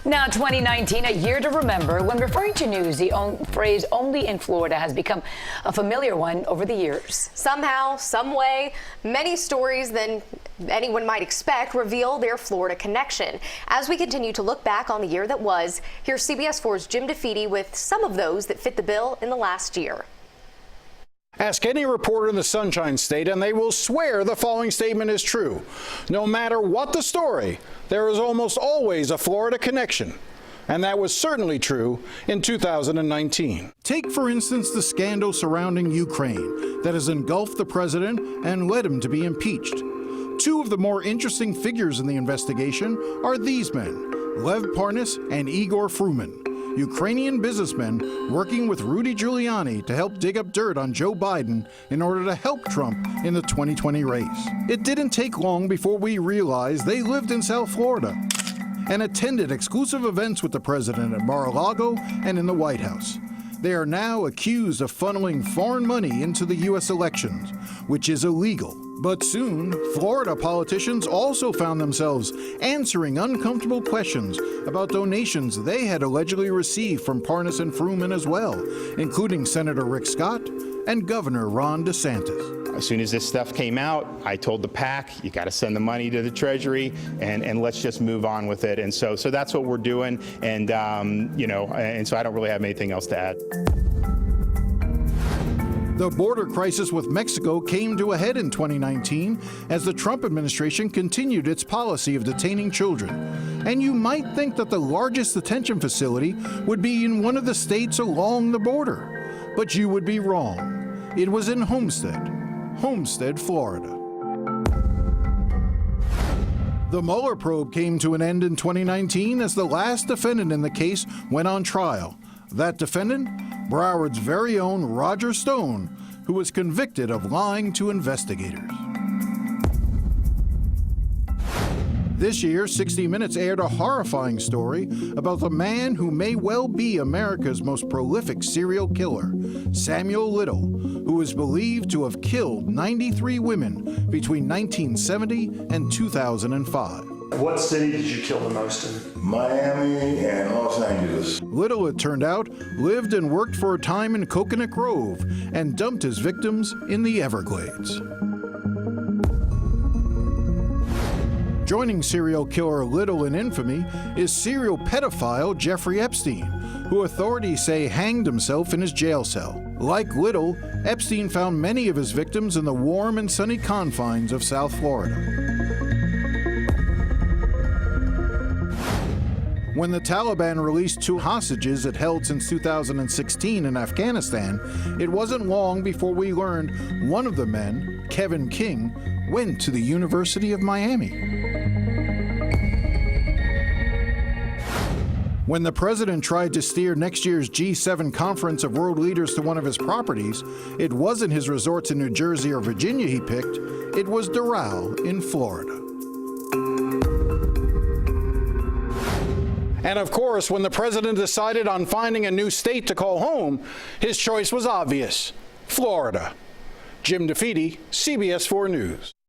Now, 2019, a year to remember. When referring to news, the phrase "only in Florida" has become a familiar one over the years. Somehow, some way, many stories than anyone might expect reveal their Florida connection. As we continue to look back on the year that was, here's CBS 4's Jim DeFede with some of those that fit the bill in the last year. Ask any reporter in the Sunshine State and they will swear the following statement is true. No matter what the story, there is almost always a Florida connection. And that was certainly true in 2019. Take, for instance, the scandal surrounding Ukraine that has engulfed the president and led him to be impeached. Two of the more interesting figures in the investigation are these men, Lev Parnas and Igor Fruman, Ukrainian businessmen working with Rudy Giuliani to help dig up dirt on Joe Biden in order to help Trump in the 2020 race. It didn't take long before we realized they lived in South Florida and attended exclusive events with the president at Mar-a-Lago and in the White House. They are now accused of funneling foreign money into the U.S. elections, which is illegal. But soon, Florida politicians also found themselves answering uncomfortable questions about donations they had allegedly received from Parnas and Fruman as well, including Senator Rick Scott and Governor Ron DeSantis. As soon as this stuff came out, I told the PAC, you got to send the money to the Treasury and let's just move on with it. And so that's what we're doing. And, and so I don't really have anything else to add. The border crisis with Mexico came to a head in 2019 as the Trump administration continued its policy of detaining children. And you might think that the largest detention facility would be in one of the states along the border. But you would be wrong. It was in Homestead, Florida. The Mueller probe came to an end in 2019 as the last defendant in the case went on trial. That defendant? Broward's very own Roger Stone, who was convicted of lying to investigators. This year, 60 Minutes aired a horrifying story about the man who may well be America's most prolific serial killer, Samuel Little, who is believed to have killed 93 women between 1970 and 2005. What city did you kill the most in? Miami and Los Angeles. Little, it turned out, lived and worked for a time in Coconut Grove and dumped his victims in the Everglades. Joining serial killer Little in infamy is serial pedophile Jeffrey Epstein, who authorities say hanged himself in his jail cell. Like Little, Epstein found many of his victims in the warm and sunny confines of South Florida. When the Taliban released two hostages it held since 2016 in Afghanistan, it wasn't long before we learned one of the men, Kevin King, went to the University of Miami. When the president tried to steer next year's G7 conference of world leaders to one of his properties, it wasn't his resorts in New Jersey or Virginia he picked, it was Doral in Florida. And of course, when the president decided on finding a new state to call home, his choice was obvious: Florida. Jim DeFede, CBS 4 News.